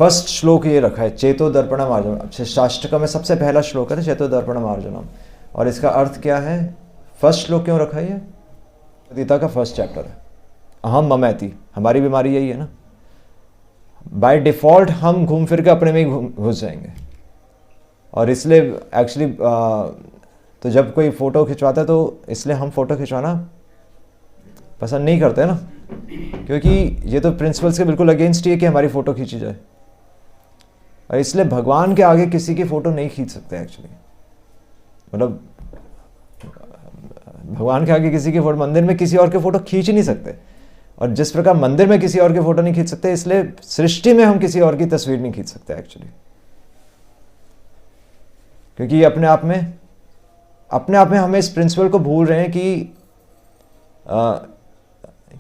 First श्लोक ये रखा है, चेतो दर्पणम अर्जुनम। शास्त्र में सबसे पहला श्लोक है चेतो दर्पणम अर्जुनम, और इसका अर्थ क्या है? फर्स्ट श्लोक क्यों रखा है? ये गीता का फर्स्ट चैप्टर है, अहम ममैति। हमारी बीमारी यही है ना, बाय डिफॉल्ट हम घूम फिर के अपने में ही घुस जाएंगे। और इसलिए एक्चुअली तो जब कोई फ़ोटो खिंचवाता है तो इसलिए हम फ़ोटो खिंचवाना पसंद नहीं करते ना, क्योंकि ये तो प्रिंसिपल्स के बिल्कुल अगेंस्ट ही है कि हमारी फ़ोटो खींची जाए। और इसलिए भगवान के आगे किसी की फ़ोटो नहीं खींच सकते एक्चुअली, मतलब भगवान के आगे किसी की फ़ोटो, मंदिर में किसी और की फ़ोटो खींच नहीं सकते। और जिस प्रकार मंदिर में किसी और की फ़ोटो नहीं खींच सकते, इसलिए सृष्टि में हम किसी और की तस्वीर नहीं खींच सकते एक्चुअली, क्योंकि ये अपने आप में हम इस प्रिंसिपल को भूल रहे हैं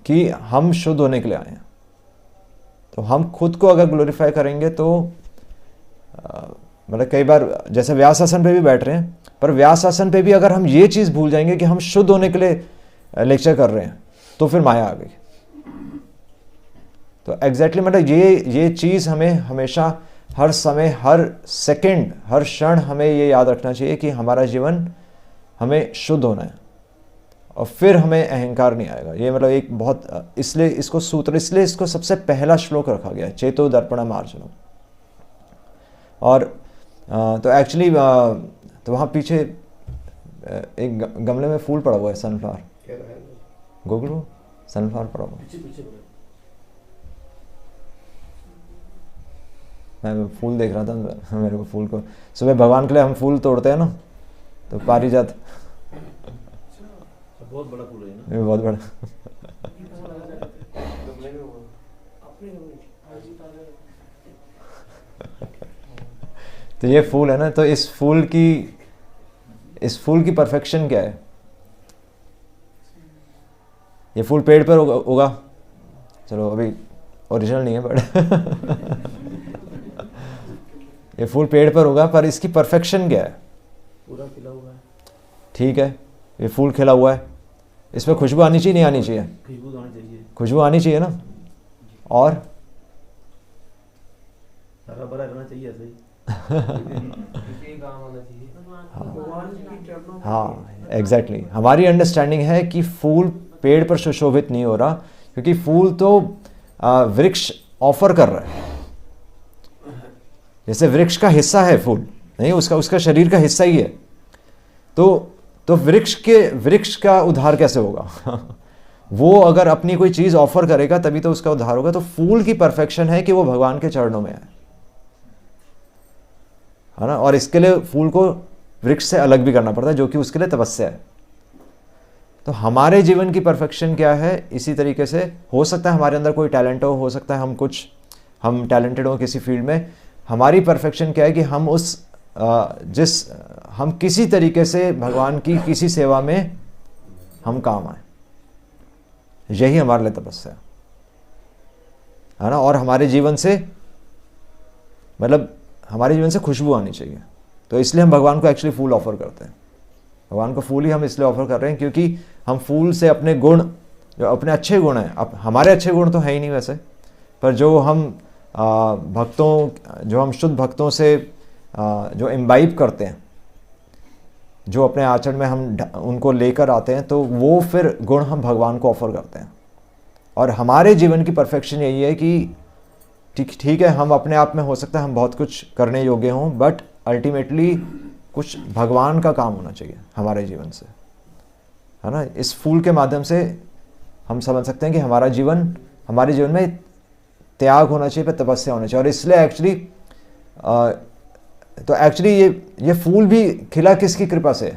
कि हम शुद्ध होने के लिए आए हैं। तो हम खुद को अगर ग्लोरीफाई करेंगे तो मतलब कई बार जैसे व्यास आसन पे भी बैठ रहे हैं, पर व्यास आसन पे भी अगर हम ये चीज़ भूल जाएंगे कि हम शुद्ध होने के लिए लेक्चर कर रहे हैं, तो फिर माया आ गई। तो एग्जैक्टली मतलब ये चीज़ हमें हमेशा, हर समय, हर सेकंड, हर क्षण हमें ये याद रखना चाहिए कि हमारा जीवन हमें शुद्ध होना है, और फिर हमें अहंकार नहीं आएगा। ये मतलब एक बहुत, इसलिए इसको सबसे पहला श्लोक रखा गया है, चेतो दर्पणम अर्जुनम। और तो एक्चुअली तो वहाँ पीछे एक गमले में फूल पड़ा हुआ है, सनफ्लावर, गोगलू सनफ्लावर पड़ा हुआ है। मैं फूल देख रहा था, मेरे को फूल को, सुबह भगवान के लिए हम फूल तोड़ते हैं ना, तो पारिजात बहुत बड़ा फूल है ना, ये बहुत बड़ा। तो ये फूल है ना, तो इस फूल की परफेक्शन क्या है? ये फूल पेड़ पर उगा, चलो अभी ओरिजिनल नहीं है बट ये फूल पेड़ पर उगा, पर इसकी परफेक्शन क्या है? पूरा खिला हुआ है, ठीक है, ये फूल खिला हुआ है, इसमें खुशबू आनी चाहिए नहीं आनी चाहिए? खुशबू आनी चाहिए, खुशबू आनी चाहिए ना, और हरा भरा रहना चाहिए ऐसे ही। हाँ एग्जैक्टली, हमारी अंडरस्टैंडिंग है कि फूल पेड़ पर सुशोभित नहीं हो रहा, क्योंकि फूल तो वृक्ष ऑफर कर रहा है। जैसे वृक्ष का हिस्सा है फूल, नहीं उसका शरीर का हिस्सा ही है, तो वृक्ष का उद्धार कैसे होगा? वो अगर अपनी कोई चीज ऑफर करेगा तभी तो उसका उद्धार होगा। तो फूल की परफेक्शन है कि वो भगवान के चरणों में है ना, और इसके लिए फूल को वृक्ष से अलग भी करना पड़ता है, जो कि उसके लिए तपस्या है। तो हमारे जीवन की परफेक्शन क्या है? इसी तरीके से हो सकता है हमारे अंदर कोई टैलेंट हो सकता है हम टैलेंटेड हो किसी फील्ड में। हमारी परफेक्शन क्या है कि हम किसी तरीके से भगवान की किसी सेवा में हम काम आए, यही हमारे लिए तपस्या है ना। और हमारे जीवन से खुशबू आनी चाहिए। तो इसलिए हम भगवान को एक्चुअली फूल ऑफर करते हैं। भगवान को फूल ही हम इसलिए ऑफर कर रहे हैं क्योंकि हम फूल से अपने गुण, जो अपने अच्छे गुण हैं, अब हमारे अच्छे गुण तो है ही नहीं वैसे, पर जो हम शुद्ध भक्तों से जो इम्बाइब करते हैं, जो अपने आचरण में हम उनको लेकर आते हैं, तो वो फिर गुण हम भगवान को ऑफर करते हैं। और हमारे जीवन की परफेक्शन यही है कि ठीक है, हम अपने आप में हो सकता है हम बहुत कुछ करने योग्य हों, बट अल्टीमेटली कुछ भगवान का काम होना चाहिए हमारे जीवन से, है ना। इस फूल के माध्यम से हम समझ सकते हैं कि हमारे जीवन में त्याग होना चाहिए, पर तपस्या होना चाहिए। और इसलिए एक्चुअली ये फूल भी खिला किसकी कृपा से?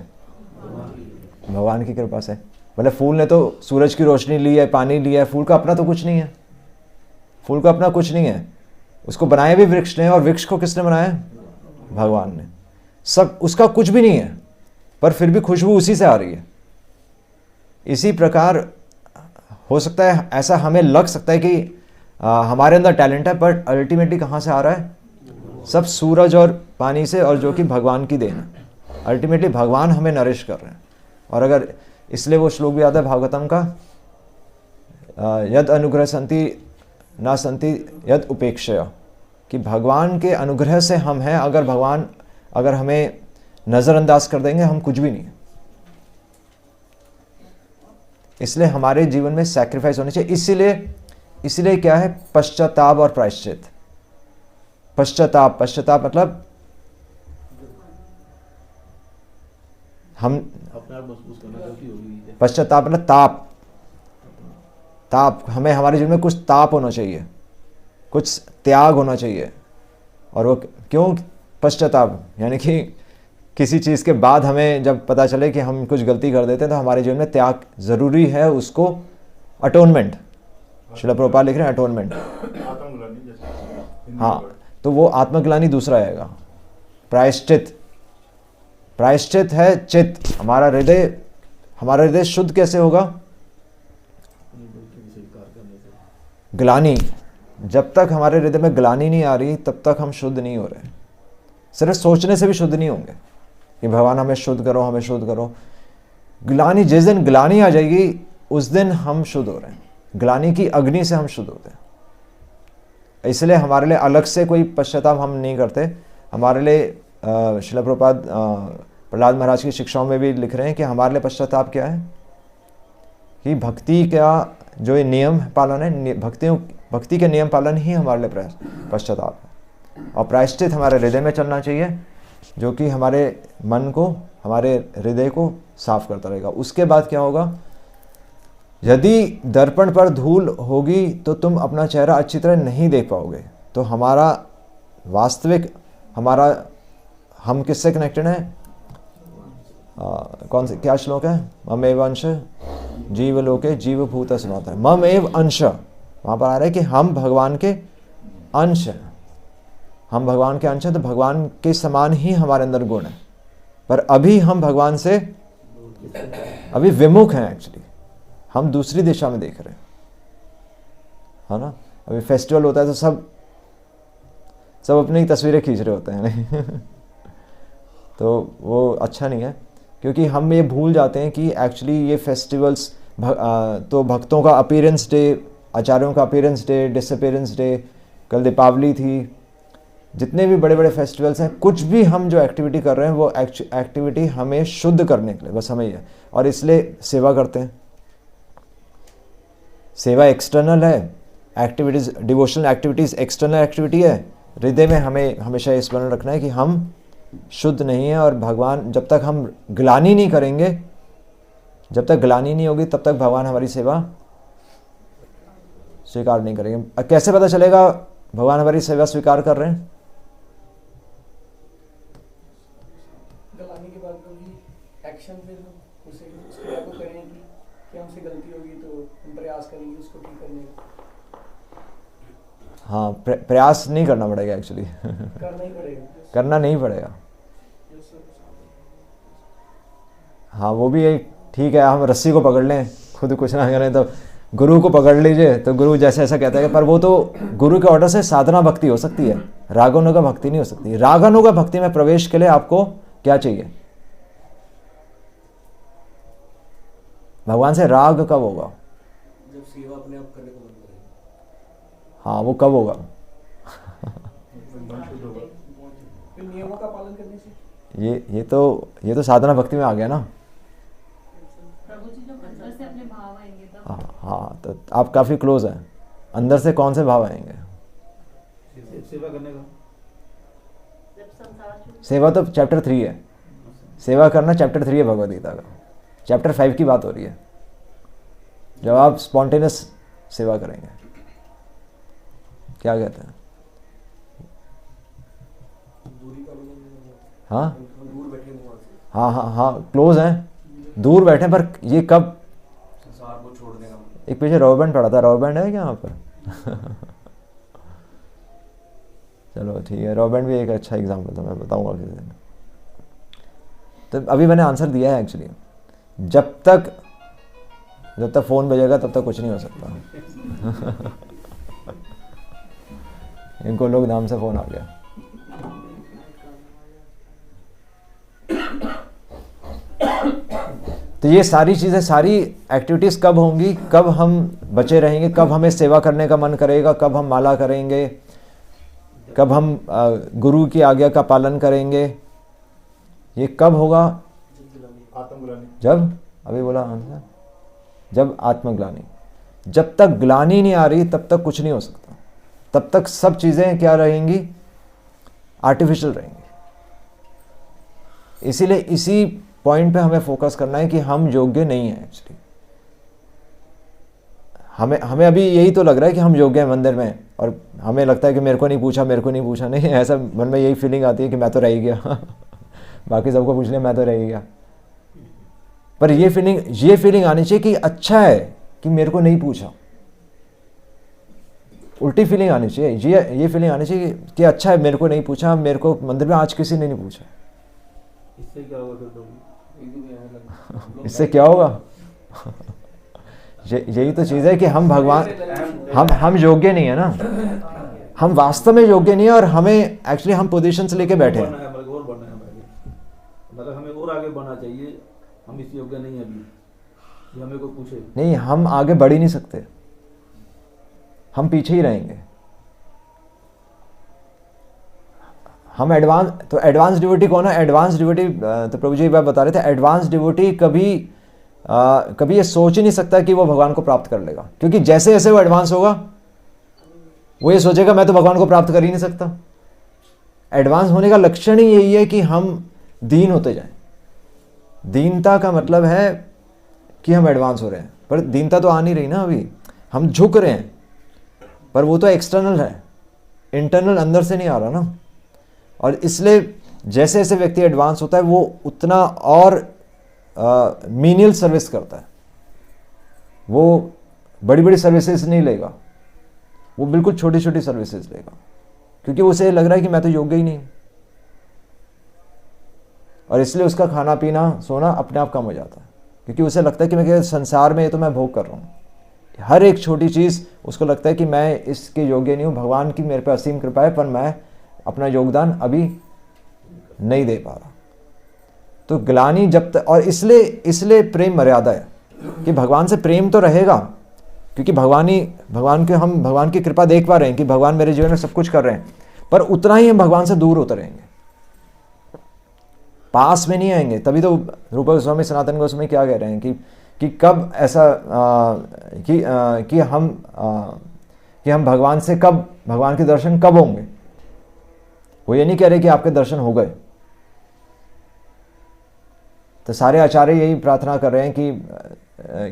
भगवान की कृपा से। मतलब फूल ने तो सूरज की रोशनी ली है, पानी लिया है, फूल का अपना तो कुछ नहीं है। फूल का अपना कुछ नहीं है, उसको बनाया भी वृक्ष ने, और वृक्ष को किसने बनाया? भगवान ने। सब उसका कुछ भी नहीं है, पर फिर भी खुशबू उसी से आ रही है। इसी प्रकार हो सकता है, ऐसा हमें लग सकता है कि हमारे अंदर टैलेंट है, पर अल्टीमेटली कहाँ से आ रहा है? सब सूरज और पानी से, और जो कि भगवान की देन है। अल्टीमेटली भगवान हमें नरिश कर रहे हैं। और अगर इसलिए वो श्लोक भी आता है भागवतम का, यद अनुग्रह संति ना संति यद उपेक्षया। कि भगवान के अनुग्रह से हम हैं। अगर भगवान अगर हमें नज़रअंदाज कर देंगे, हम कुछ भी नहीं है। इसलिए हमारे जीवन में सैक्रिफाइस होनी चाहिए। इसीलिए क्या है, पश्चाताप और प्रायश्चित। पश्चाताप मतलब हम अपने आप महसूस करना गलती होगी। पश्चाताप मतलब ताप हमें हमारे जीवन में कुछ ताप होना चाहिए, कुछ त्याग होना चाहिए। और वो क्यों पश्चाताप, यानी कि किसी चीज़ के बाद हमें जब पता चले कि हम कुछ गलती कर देते हैं तो हमारे जीवन में त्याग ज़रूरी है। उसको अटोनमेंट, श्रील प्रभुपाद लिख रहे हैं अटोनमेंट। हाँ, तो वो आत्मग्लानि दूसरा आएगा। प्रायश्चित है चित्त। हमारा हृदय शुद्ध कैसे होगा? ग्लानि। जब तक हमारे हृदय में ग्लानि नहीं आ रही तब तक हम शुद्ध नहीं हो रहे। सिर्फ सोचने से भी शुद्ध नहीं होंगे कि भगवान हमें शुद्ध करो, हमें शुद्ध करो। ग्लानि, जिस दिन ग्लानि आ जाएगी उस दिन हम शुद्ध हो रहे हैं। ग्लानि की अग्नि से हम शुद्ध होते हैं। इसलिए हमारे लिए अलग से कोई पश्चाताप हम नहीं करते। हमारे लिए श्रील प्रभुपाद प्रहलाद महाराज की शिक्षाओं में भी लिख रहे हैं कि हमारे लिए पश्चाताप क्या है, कि भक्ति का जो ये नियम पालन है, भक्ति के नियम पालन ही हमारे लिए पश्चाताप है। और प्रायश्चित हमारे हृदय में चलना चाहिए, जो कि हमारे मन को, हमारे हृदय को साफ करता रहेगा। उसके बाद क्या होगा, यदि दर्पण पर धूल होगी तो तुम अपना चेहरा अच्छी तरह नहीं देख पाओगे। तो हमारा वास्तविक, हम किससे कनेक्टेड हैं? कौन से, क्या श्लोक है? मम एव अंश जीव लोके जीव भूत सनातन है। मम एव अंश, वहाँ पर आ रहा है कि हम भगवान के अंश हैं। हम भगवान के अंश हैं, तो भगवान के समान ही हमारे अंदर गुण है। पर अभी हम भगवान से अभी विमुख हैं। एक्चुअली हम दूसरी दिशा में देख रहे हैं, है ना। अभी फेस्टिवल होता है तो सब अपनी तस्वीरें खींच रहे होते हैं तो वो अच्छा नहीं है, क्योंकि हम ये भूल जाते हैं कि एक्चुअली ये फेस्टिवल्स तो भक्तों का अपीयरेंस डे, आचार्यों का अपीयरेंस डे, डिसअपीयरेंस डे, कल दीपावली थी, जितने भी बड़े बड़े फेस्टिवल्स हैं, कुछ भी हम जो एक्टिविटी कर रहे हैं वो एक्टिविटी हमें शुद्ध करने के लिए, बस हमें ही है। और इसलिए सेवा करते हैं। सेवा एक्सटर्नल है, activities, devotional activities external activity है। हृदय में हमें हमेशा स्मरण रखना है कि हम शुद्ध नहीं है। और भगवान, जब तक हम ग्लानि नहीं करेंगे, जब तक ग्लानि नहीं होगी तब तक भगवान हमारी सेवा स्वीकार नहीं करेंगे। कैसे पता चलेगा भगवान हमारी सेवा स्वीकार कर रहे हैं? ग्लानि के बाद एक्शन, फिर उसे उस क्रिया को करें कि हमसे गलती होगी तो हम प्रयास करेंगे उसको ठीक करने का। हाँ, प्रयास नहीं करना पड़ेगा एक्चुअली करना नहीं पड़ेगा। हाँ, वो भी एक ठीक है। हम रस्सी को पकड़ लें, खुद कुछ ना करें तो गुरु को पकड़ लीजिए, तो गुरु जैसे ऐसा कहता है। पर वो तो गुरु के ऑर्डर से साधना भक्ति हो सकती है, रागानुगा भक्ति नहीं हो सकती। रागानुगा भक्ति में प्रवेश के लिए आपको क्या चाहिए? भगवान से राग कब होगा? जब सेवा अपने आप करने को मन करेगा। हाँ, वो कब होगा? नियमों का पालन करने से। ये तो साधना भक्ति में आ गया ना। प्रभु जी, जो अंदर से अपने भाव आएंगे तब। हाँ, तो आप काफी क्लोज हैं। अंदर से कौन से भाव आएंगे? सेवा करने का। सेवा तो चैप्टर 3 है। सेवा करना चैप्टर 3 है भगवद गीता का। चैप्टर 5 की बात हो रही है, जब आप स्पॉन्टेनियस सेवा करेंगे। क्या कहते हैं? हाँ दूर बैठे वहाँ से। हाँ, क्लोज हैं, दूर बैठे। पर ये कब? संसार को छोड़ने का। एक पीछे रबर बैंड पड़ा था, रबर बैंड है क्या यहाँ पर? चलो ठीक है, रबर बैंड भी एक अच्छा एग्जाम्पल था, मैं बताऊंगा किसी दिन। तो अभी मैंने आंसर दिया है एक्चुअली। जब तक फ़ोन बजेगा तब तक कुछ नहीं हो सकता। इनको लोग नाम से फ़ोन आ गया। तो ये सारी चीज़ें, सारी एक्टिविटीज़ कब होंगी? कब हम बचे रहेंगे? कब हमें सेवा करने का मन करेगा? कब हम माला करेंगे? कब हम गुरु की आज्ञा का पालन करेंगे, ये कब होगा? आत्मग्लानि। जब, अभी बोला आंसर, जब आत्मग्लानि। जब तक ग्लानि नहीं आ रही तब तक कुछ नहीं हो सकता, तब तक सब चीजें क्या रहेंगी? आर्टिफिशियल रहेंगी। इसीलिए इसी पॉइंट पे हमें फोकस करना है कि हम योग्य नहीं हैं एक्चुअली। हमें अभी यही तो लग रहा है कि हम योग्य हैं मंदिर में, और हमें लगता है कि मेरे को नहीं पूछा, मेरे को नहीं पूछा। नहीं, ऐसा मन में यही फीलिंग आती है कि मैं तो रह ही गया बाकी सबको पूछ लिया, मैं तो रह ही गया। पर ये फीलिंग आनी चाहिए कि अच्छा है कि मेरे को नहीं पूछा। उल्टी फीलिंग आनी चाहिए, ये फीलिंग आनी चाहिए कि अच्छा है मेरे को नहीं पूछा, मेरे को मंदिर में आज किसी ने नहीं पूछा। इससे क्या होगा फिर प्रभु? इससे क्या होगा? यही तो चीज़ है कि हम भगवान, हम योग्य नहीं है ना, हम वास्तव में योग्य नहीं है, और हमें एक्चुअली हम पोजीशन से लेके बैठे हैं। और बढ़ना है मतलब हमें और आगे बढ़ना चाहिए। हम इस योग्य नहीं है अभी कि हमें कोई पूछे। नहीं, हम आगे बढ़ ही नहीं सकते, हम पीछे ही रहेंगे। हम एडवांस, तो एडवांस डिवोटी कौन है? एडवांस डिवोटी, तो प्रभु जी बात बता रहे थे, एडवांस डिवोटी कभी ये सोच ही नहीं सकता कि वो भगवान को प्राप्त कर लेगा, क्योंकि जैसे जैसे वो एडवांस होगा वो ये सोचेगा मैं तो भगवान को प्राप्त कर ही नहीं सकता। एडवांस होने का लक्षण ही यही है कि हम दीन होते जाएं। दीनता का मतलब है कि हम एडवांस हो रहे हैं, पर दीनता तो आ नहीं रही ना अभी, हम झुक रहे हैं, पर वो तो एक्सटर्नल है, इंटरनल अंदर से नहीं आ रहा ना। और इसलिए जैसे जैसे व्यक्ति एडवांस होता है वो उतना और मीनियल सर्विस करता है, वो बड़ी बड़ी सर्विसेज नहीं लेगा, वो बिल्कुल छोटी छोटी सर्विसेज लेगा, क्योंकि उसे लग रहा है कि मैं तो योग्य ही नहीं। और इसलिए उसका खाना पीना सोना अपने आप कम हो जाता है, क्योंकि उसे लगता है कि मैं संसार में ये तो मैं भोग कर रहा हूँ, हर एक छोटी चीज़ उसको लगता है कि मैं इसके योग्य नहीं हूँ, भगवान की मेरे पे असीम कृपा है, पर मैं अपना योगदान अभी नहीं दे पा रहा। तो ग्लानि जब तक, और इसलिए प्रेम मर्यादा है कि भगवान से प्रेम तो रहेगा, क्योंकि हम भगवान की कृपा देख पा रहे हैं कि भगवान मेरे जीवन में सब कुछ कर रहे हैं, पर उतना ही हम भगवान से दूर होते रहेंगे, पास में नहीं आएंगे। तभी तो रूप गोस्वामी सनातन गोस्वामी क्या कह रहे हैं कि कब ऐसा कि हम भगवान से कब, भगवान के दर्शन कब होंगे। वो ये नहीं कह रहे कि आपके दर्शन हो गए। तो सारे आचार्य यही प्रार्थना कर रहे हैं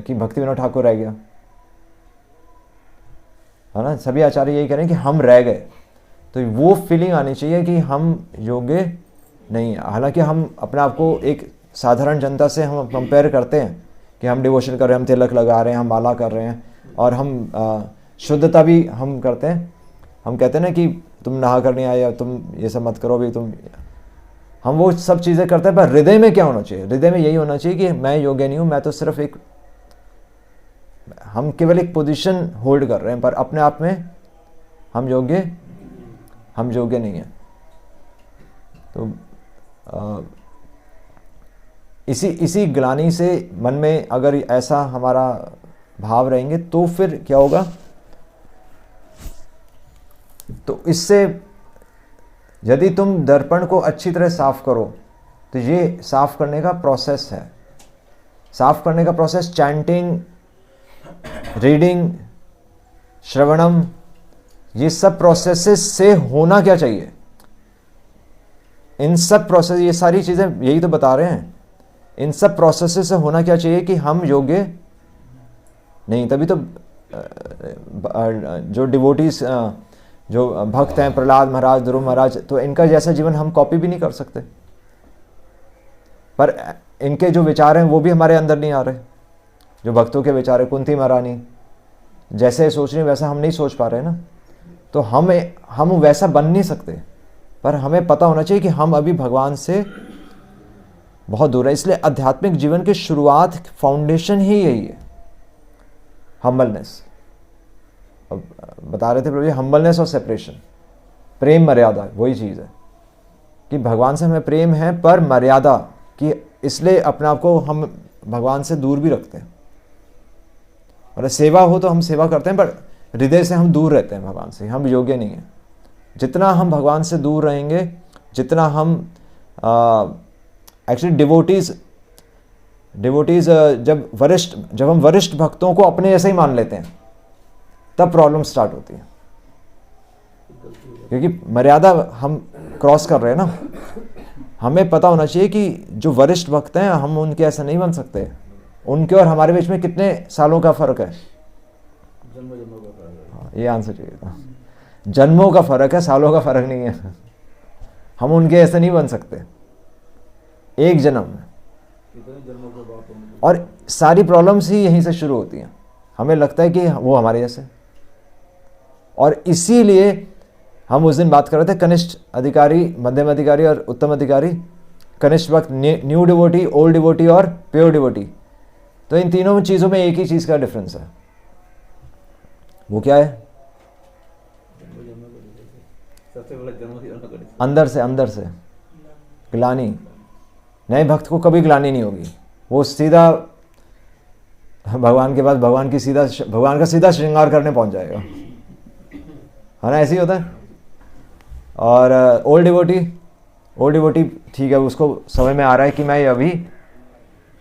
कि भक्ति विनोद ठाकुर रह गया, है ना, सभी आचार्य यही कह रहे हैं कि हम रह गए। तो वो फीलिंग आनी चाहिए कि हम योग्य नहीं है। हालांकि हम अपने आप को एक साधारण जनता से हम कंपेयर करते हैं कि हम डिवोशन कर रहे हैं, हम तिलक लगा रहे हैं, हम माला कर रहे हैं, और हम शुद्धता भी हम करते हैं। हम कहते हैं ना कि तुम नहा कर नहीं आए, तुम ये सब मत करो भी, हम वो सब चीज़ें करते हैं, पर हृदय में क्या होना चाहिए? हृदय में यही होना चाहिए कि मैं योग्य नहीं हूँ, मैं तो सिर्फ हम केवल एक पोजीशन होल्ड कर रहे हैं, पर अपने आप में हम योग्य नहीं हैं। तो इसी ग्लानि से मन में अगर ऐसा हमारा भाव रहेंगे तो फिर क्या होगा? तो इससे यदि तुम दर्पण को अच्छी तरह साफ करो, तो ये साफ करने का प्रोसेस है। साफ करने का प्रोसेस चैंटिंग, रीडिंग, श्रवणम, ये सब प्रोसेसेस से होना क्या चाहिए? इन सब प्रोसेस, ये सारी चीजें यही तो बता रहे हैं, इन सब प्रोसेसेस से होना क्या चाहिए कि हम योग्य नहीं। तभी तो जो डिवोटीज, जो भक्त हैं, प्रहलाद महाराज, ध्रुव महाराज, तो इनका जैसा जीवन हम कॉपी भी नहीं कर सकते, पर इनके जो विचार हैं वो भी हमारे अंदर नहीं आ रहे। जो भक्तों के विचार है, कुंती महारानी जैसे सोच रही वैसा हम नहीं सोच पा रहे ना, तो हम वैसा बन नहीं सकते। पर हमें पता होना चाहिए कि हम अभी भगवान से बहुत दूर है। इसलिए आध्यात्मिक जीवन की शुरुआत, फाउंडेशन ही यही है, हम्बलनेस। अब बता रहे थे प्रभु जी, हम्बलनेस और सेपरेशन, प्रेम मर्यादा, वही चीज़ है कि भगवान से हमें प्रेम है पर मर्यादा कि, इसलिए अपने आप को हम भगवान से दूर भी रखते हैं। मतलब सेवा हो तो हम सेवा करते हैं, पर हृदय से हम दूर रहते हैं भगवान से, हम योग्य नहीं हैं। जितना हम भगवान से दूर रहेंगे, जितना हम एक्चुअली डिवोटीज जब हम वरिष्ठ भक्तों को अपने जैसे ही मान लेते हैं, तब प्रॉब्लम स्टार्ट होती है, क्योंकि मर्यादा हम क्रॉस कर रहे हैं ना। हमें पता होना चाहिए कि जो वरिष्ठ भक्त हैं, हम उनके ऐसा नहीं बन सकते। उनके और हमारे बीच में कितने सालों का फर्क है? जन्मों जन्मों का फर्क है। हाँ, ये आंसर चाहिए था। जन्मों का फर्क है, सालों का फर्क नहीं है। हम उनके ऐसे नहीं बन सकते, एक जन्म में। कितने जन्मों के बाद होंगे। और सारी प्रॉब्लम्स ही यहीं से शुरू होती हैं। हमें लगता है कि वो हमारे जैसे, और इसीलिए हम उस दिन बात कर रहे थे कनिष्ठ अधिकारी, मध्यम अधिकारी और उत्तम अधिकारी। कनिष्ठ भक्त, न्यू डिवोटी, ओल्ड डिवोटी और प्योर डिवोटी। तो इन तीनों चीज़ों में एक ही चीज़ का डिफरेंस है। वो क्या है? जन्मों जन्मों का difference है। सबसे बड़ा जन्मों जन्मों का difference। अंदर से ग्लानि। नए भक्त को कभी ग्लानि नहीं होगी, वो सीधा भगवान के पास, भगवान का सीधा श्रृंगार करने पहुंच जाएगा, है ना? ऐसे ही होता है। और ओल्ड डिवोटी ठीक है, उसको समझ में आ रहा है कि मैं अभी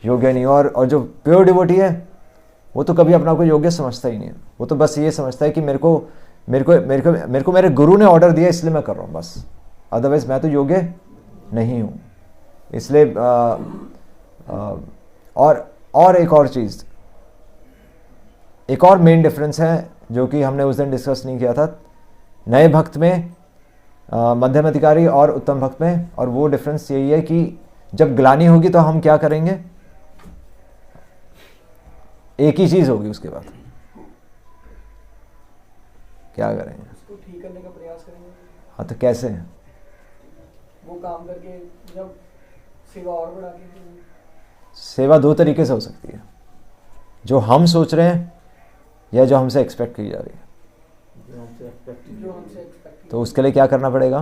योग्य नहीं हूँ। और जो प्योर डिवोटी है, वो तो कभी अपना को योग्य समझता ही नहीं है। वो तो बस ये समझता है कि मेरे को मेरे गुरु ने ऑर्डर दिया, इसलिए मैं कर रहा हूँ बस, अदरवाइज मैं तो योग्य नहीं हूँ। इसलिए और एक और चीज़, एक और मेन डिफरेंस है जो कि हमने उस दिन डिस्कस नहीं किया था, नए भक्त में, मध्यम अधिकारी और उत्तम भक्त में। और वो डिफरेंस यही है कि जब ग्लानि होगी तो हम क्या करेंगे? एक ही चीज़ होगी उसके बाद, क्या करेंगे? उसको ठीक करने का प्रयास करेंगे। हाँ, तो कैसे? वो काम करके, जब सेवा और बढ़ा के। सेवा दो तरीके से हो सकती है, जो हम सोच रहे हैं या जो हमसे एक्सपेक्ट की जा रही है। जो हमसे एक्सपेक्ट तो उसके लिए क्या करना पड़ेगा?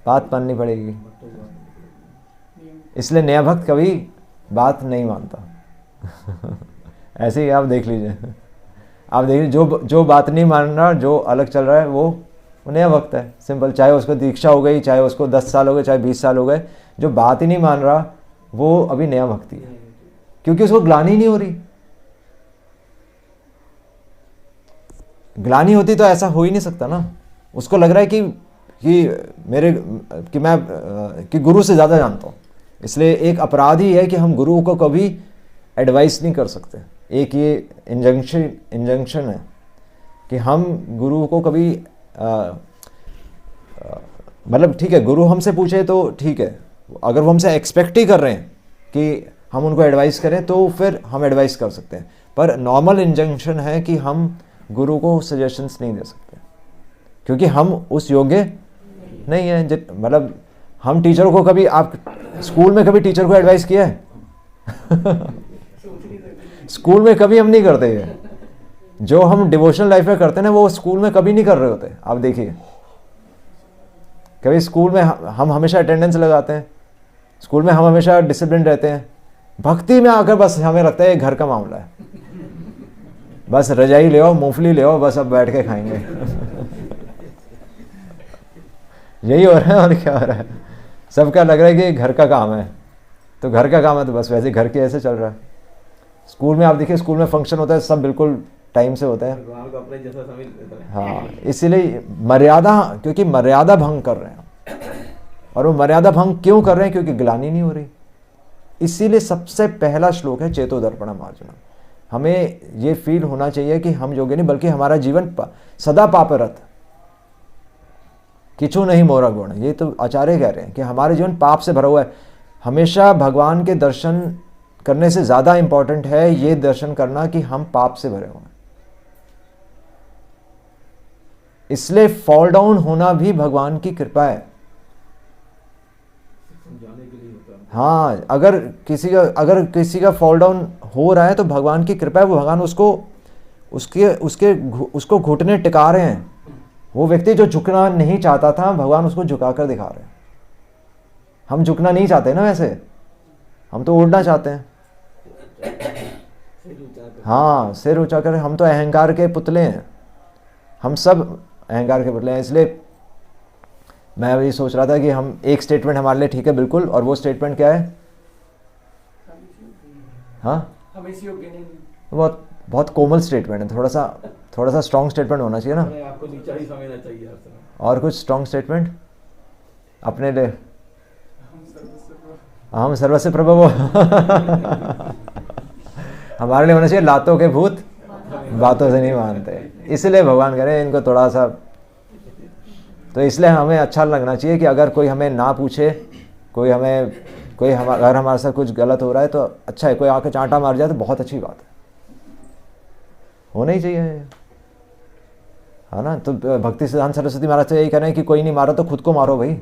बात माननी पड़ेगी। इसलिए नया भक्त कभी बात नहीं मानता। ऐसे ही आप देख लीजिए, जो बात नहीं मान रहा, जो अलग चल रहा है, वो नया भक्त है। सिंपल, चाहे उसको दीक्षा हो गई, चाहे उसको 10 साल हो गए, चाहे 20 साल हो गए, जो बात ही नहीं मान रहा वो अभी नया भक्ति है, क्योंकि उसको ग्लानि नहीं हो रही। ग्लानि होती तो ऐसा हो ही नहीं सकता ना। उसको लग रहा है कि गुरु से ज़्यादा जानता हूँ। इसलिए एक अपराध ही है कि हम गुरु को कभी एडवाइस नहीं कर सकते। एक ये इंजंक्शन है कि हम गुरु को कभी मतलब ठीक है, गुरु हमसे पूछे तो ठीक है, अगर वो हमसे एक्सपेक्ट ही कर रहे हैं कि हम उनको एडवाइस करें तो फिर हम एडवाइस कर सकते हैं। पर नॉर्मल इंजंक्शन है कि हम गुरु को सजेशंस नहीं दे सकते, क्योंकि हम उस योग्य नहीं है। मतलब हम टीचरों को कभी, आप स्कूल में कभी टीचर को एडवाइस किया है? स्कूल में कभी हम नहीं करते ये। जो हम डिवोशनल लाइफ में करते हैं ना, वो स्कूल में कभी नहीं कर रहे होते। आप देखिए, कभी स्कूल में हम हमेशा अटेंडेंस लगाते हैं, स्कूल में हम हमेशा डिसिप्लिन रहते हैं। भक्ति में आकर बस हमें लगता है ये घर का मामला है, बस रजाई ले आओ, मूंगफली ले आओ, बस अब बैठ के खाएंगे। यही हो रहा है, और क्या हो रहा है? सबका लग रहा है कि घर का काम है, तो घर का काम है तो बस वैसे घर के ऐसे चल रहा है। स्कूल में आप देखिए, स्कूल में फंक्शन होता है, सब बिल्कुल टाइम से होता है। भगवान को अपने जैसा समय देता है। हाँ, इसीलिए मर्यादा, क्योंकि मर्यादा भंग कर रहे हैं। और वो मर्यादा भंग क्यों कर रहे हैं? क्योंकि ग्लानि नहीं हो रही। इसीलिए सबसे पहला श्लोक है चेतोदर्पणम अर्जुन। हमें ये फील होना चाहिए कि हम योग्य नहीं, बल्कि हमारा जीवन सदा पापरत, किछु नहीं मोरा गुण। ये तो आचार्य कह रहे हैं कि हमारे जीवन पाप से भरा हुआ है। हमेशा भगवान के दर्शन करने से ज़्यादा इंपॉर्टेंट है ये दर्शन करना कि हम पाप से भरे हुए हैं। इसलिए फॉल डाउन होना भी भगवान की कृपा है। समझाने के लिए होता है। हाँ, अगर किसी का फॉल डाउन हो रहा है तो भगवान की कृपा है। वो भगवान उसको घुटने टिका रहे हैं। वो व्यक्ति जो झुकना नहीं चाहता था, भगवान उसको झुका कर दिखा रहे हैं। हम झुकना नहीं चाहते ना, वैसे हम तो उड़ना चाहते हैं। हाँ, सिर ऊंचा कर। हम तो अहंकार के पुतले हैं। हम सब अहंकार के पुतले हैं। इसलिए मैं वही सोच रहा था कि हम एक स्टेटमेंट हमारे लिए ठीक है बिल्कुल, और वो स्टेटमेंट क्या है? हाँ, हम इसी योग्य नहीं। बहुत बहुत कोमल स्टेटमेंट है, थोड़ा सा स्ट्रॉन्ग स्टेटमेंट होना चाहिए ना। अपने आपको नीचा ही समझना चाहिए हर समय। और कुछ स्ट्रॉन्ग स्टेटमेंट अपने लिए? हम सर्वस्व प्रभव हमारे लिए होना चाहिए लातों के भूत बातों से नहीं मानते। इसलिए भगवान करें इनको थोड़ा सा, तो इसलिए हमें अच्छा लगना चाहिए कि अगर कोई हमें ना पूछे, अगर हमारे साथ कुछ गलत हो रहा है तो अच्छा है, कोई आके चांटा मार जाए तो बहुत अच्छी बात है, होना ही चाहिए, है ना। तो भक्ति सिद्धांत सरस्वती महाराज से यही कह रहे हैं कि कोई नहीं मारो तो खुद को मारो भाई,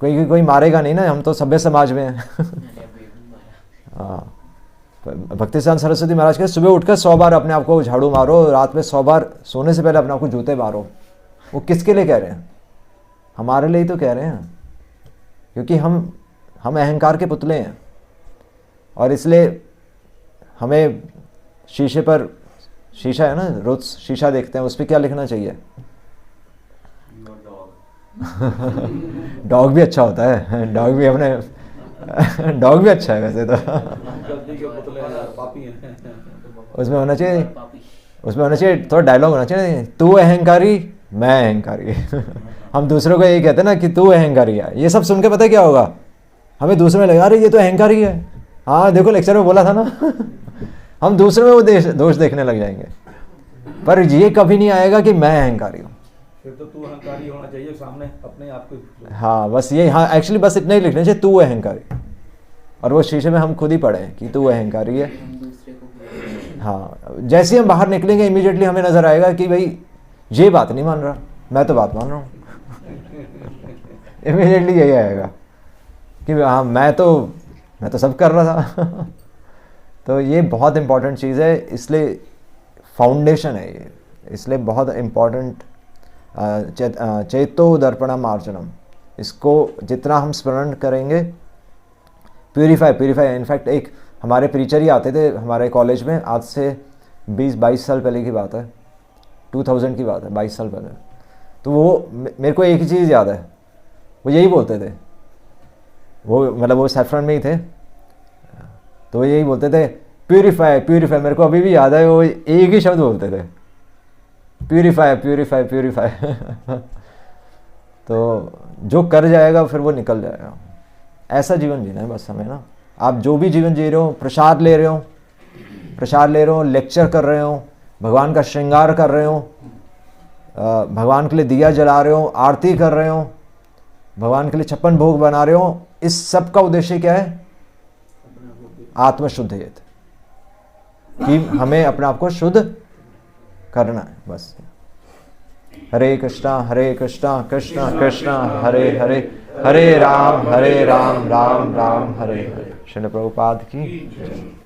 कोई मारेगा नहीं ना, हम तो सभ्य समाज में हैं हाँ, भक्ति सिद्धांत सरस्वती महाराज के सुबह उठकर 100 बार अपने आप को झाड़ू मारो, रात में 100 बार सोने से पहले अपने आप को जूते मारो। वो किसके लिए कह रहे हैं? हमारे लिए ही तो कह रहे हैं, क्योंकि हम अहंकार के पुतले हैं। और इसलिए हमें शीशा है ना, रोज शीशा देखते हैं, उस पर क्या लिखना चाहिए? डॉग भी अच्छा होता है, डॉग भी अच्छा है वैसे तो गलती के पुतले हैं, पापी हैं। उसमें होना चाहिए थोड़ा डायलॉग होना चाहिए, तू अहंकारी मैं अहंकारी हम दूसरों को यही कहते हैं ना कि तू अहंकारी है। ये सब सुन के पता है क्या होगा? हमें दूसरे में लगा अरे ये तो अहंकारी है, हाँ देखो लेक्चर में बोला था ना हम दूसरे में वो दोष देखने लग जाएंगे। पर ये कभी नहीं आएगा कि मैं अहंकारी हूँ। फिर तो तू अहंकारी होना चाहिए सामने अपने आप को। हाँ बस ये, हाँ एक्चुअली बस इतना ही लिखना चाहिए, तू अहंकारी। और वो शीशे में हम खुद ही पढ़े कि तू अहंकारी है। हाँ, जैसे ही हम बाहर निकलेंगे इमीडिएटली हमें नजर आएगा कि भाई ये बात नहीं मान रहा, मैं तो बात मान रहा हूँ इमीडिएटली यही आएगा कि हाँ मैं तो सब कर रहा था तो ये बहुत इंपॉर्टेंट चीज़ है, इसलिए फाउंडेशन है ये, इसलिए बहुत इम्पॉर्टेंट चेतो दर्पणम मार्जनम, इसको जितना हम स्मरण करेंगे, प्यूरीफाई। इनफैक्ट एक हमारे प्रीचर ही आते थे हमारे कॉलेज में, आज से 20-22 साल पहले की बात है, 2000 की बात है, 22 साल पहले। तो वो मेरे को एक ही चीज़ याद है, वो यही बोलते थे, वो सैफरन में ही थे, तो वो यही बोलते थे प्यूरीफाई। मेरे को अभी भी याद है, वो एक ही शब्द बोलते थे, प्यूरीफाई तो जो कर जाएगा फिर वो निकल जाएगा। ऐसा जीवन जीना है बस हमें ना। आप जो भी जीवन जी रहे हो, प्रसाद ले रहे हो, लेक्चर कर रहे हो, भगवान का श्रृंगार कर रहे हो, भगवान के लिए दिया जला रहे हो, आरती कर रहे हो, भगवान के लिए 56 भोग बना रहे हो, इस सब का उद्देश्य क्या है? आत्मशुद्ध हेतु, कि हमें अपने आप को शुद्ध करना है बस। हरे कृष्णा कृष्णा कृष्णा हरे हरे, हरे राम राम राम हरे हरे। श्रील प्रभुपाद की जय।